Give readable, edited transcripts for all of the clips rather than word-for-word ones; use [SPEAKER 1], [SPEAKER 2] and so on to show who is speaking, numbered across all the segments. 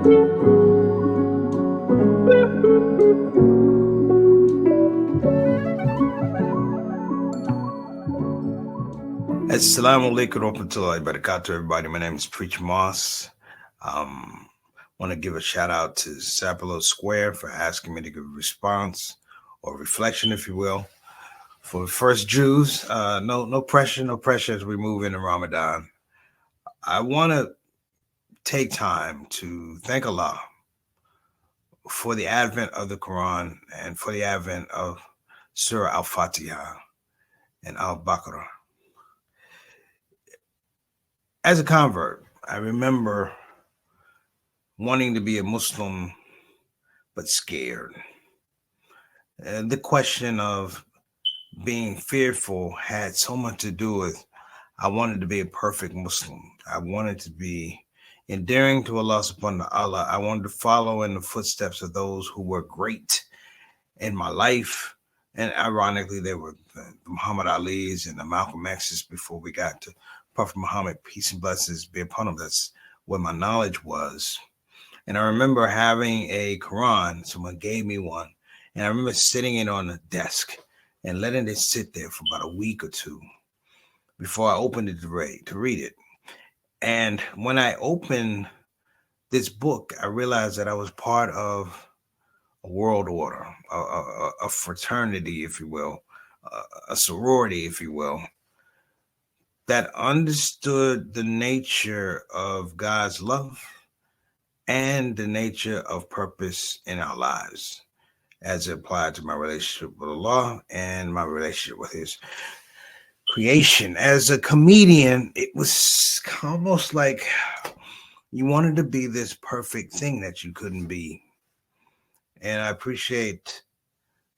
[SPEAKER 1] Assalamu alaikum warahmatullahi wabarakatuh, everybody. My name is Preacher Moss. Want to give a shout out to Sapelo Square for asking me to give a response or reflection, if you will, for first Jews. No pressure as we move into Ramadan. I want to take time to thank Allah for the advent of the Quran and for the advent of Surah Al-Fatiha and Al-Baqarah. As a convert, I remember wanting to be a Muslim, but scared. And the question of being fearful had so much to do with I wanted to be a perfect Muslim. I wanted to be endearing to Allah subhanahu wa ta'ala. I wanted to follow in the footsteps of those who were great in my life. And ironically, they were the Muhammad Ali's and the Malcolm X's before we got to Prophet Muhammad, peace and blessings be upon him. That's where my knowledge was. And I remember having a Quran. Someone gave me one. And I remember sitting it on the desk and letting it sit there for about a week or two before I opened it to read it. And when I opened this book, I realized that I was part of a world order, a fraternity, if you will, a sorority, if you will, that understood the nature of God's love and the nature of purpose in our lives as it applied to my relationship with Allah and my relationship with His creation. As a comedian, it was almost like you wanted to be this perfect thing that you couldn't be. And I appreciate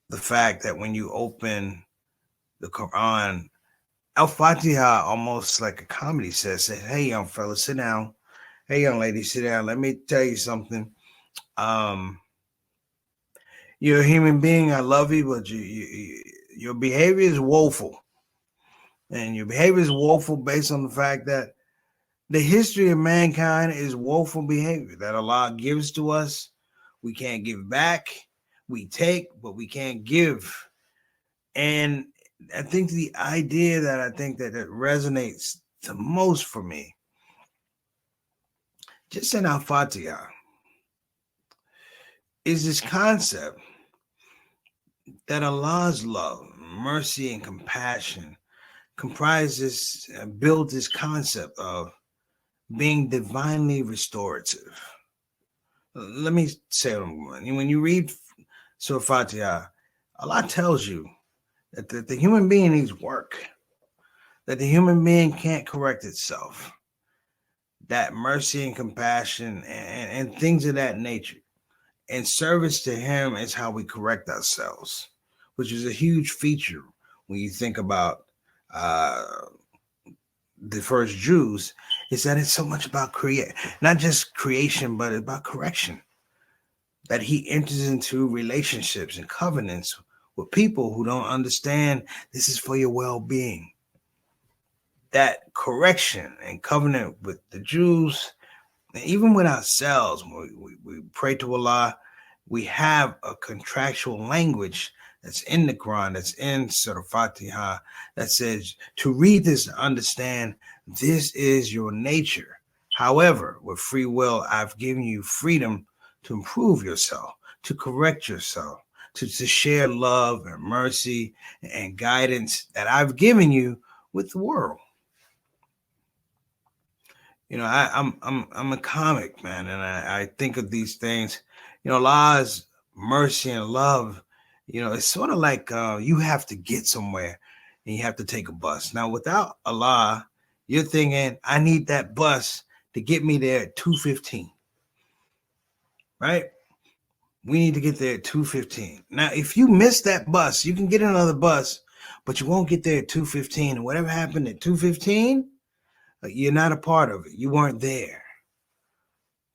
[SPEAKER 1] the fact that when you open the Quran, Al-Fatiha, almost like a comedy says, hey, young fella, sit down. Hey, young lady, sit down. Let me tell you something. You're a human being. I love you, but your behavior is woeful. And your behavior is woeful based on the fact that the history of mankind is woeful behavior that Allah gives to us. We can't give back. We take, but we can't give. And I think the idea that resonates the most for me, just in Al-Fatiha, is this concept that Allah's love, mercy, and compassion comprises and builds this concept of being divinely restorative. Let me say what I'm going. When you read Surah Fatiha, Allah tells you that the human being needs work, that the human being can't correct itself, that mercy and compassion and things of that nature and service to Him is how we correct ourselves, which is a huge feature when you think about the first Jews, is that it's so much about not just creation, but about correction. That He enters into relationships and covenants with people who don't understand this is for your well-being. That correction and covenant with the Jews, and even with ourselves, when we pray to Allah, we have a contractual language that's in the Quran, that's in Surah Fatiha, that says to read this and understand this is your nature. However, with free will, I've given you freedom to improve yourself, to correct yourself, to share love and mercy and guidance that I've given you with the world. You know, I'm a comic, man, and I think of these things. You know, Allah's mercy and love. You know, it's sort of like you have to get somewhere and you have to take a bus. Now, without Allah, you're thinking, I need that bus to get me there at 2:15, right? We need to get there at 2:15. Now, if you miss that bus, you can get another bus, but you won't get there at 2:15. And whatever happened at 2:15, you're not a part of it. You weren't there.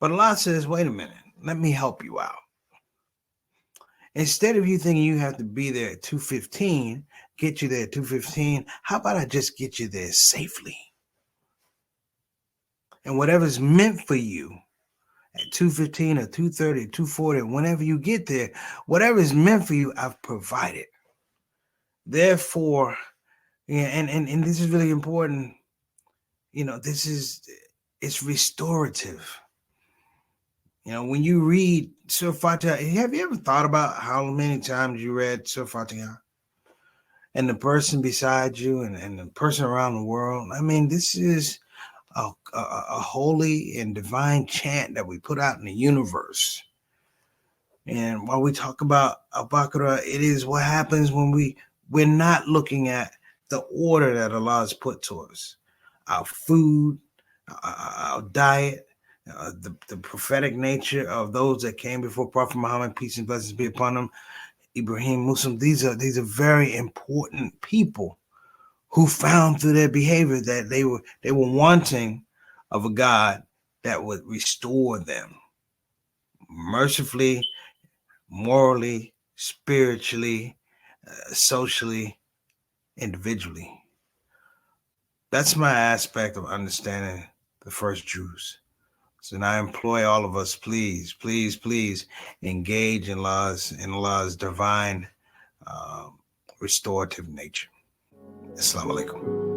[SPEAKER 1] But Allah says, wait a minute, let me help you out. Instead of you thinking you have to be there at 2:15, get you there at 2:15, how about I just get you there safely? And whatever's meant for you at 2:15 or 2:30 or 2:40, whenever you get there, whatever is meant for you, I've provided. Therefore, yeah, and this is really important. It's restorative. When you read Surah Fatiha, have you ever thought about how many times you read Surah Fatiha? And the person beside you and the person around the world. I mean, this is a holy and divine chant that we put out in the universe. And while we talk about Al-Baqarah, it is what happens when we're not looking at the order that Allah has put to us. Our food, our diet, the prophetic nature of those that came before Prophet Muhammad, peace and blessings be upon him, Ibrahim, Muslim. These are very important people who found through their behavior that they were wanting of a God that would restore them mercifully, morally, spiritually, socially, individually. That's my aspect of understanding the first Jews. So now I employ all of us, please, please, please engage in Allah's divine restorative nature. Assalamu alaikum.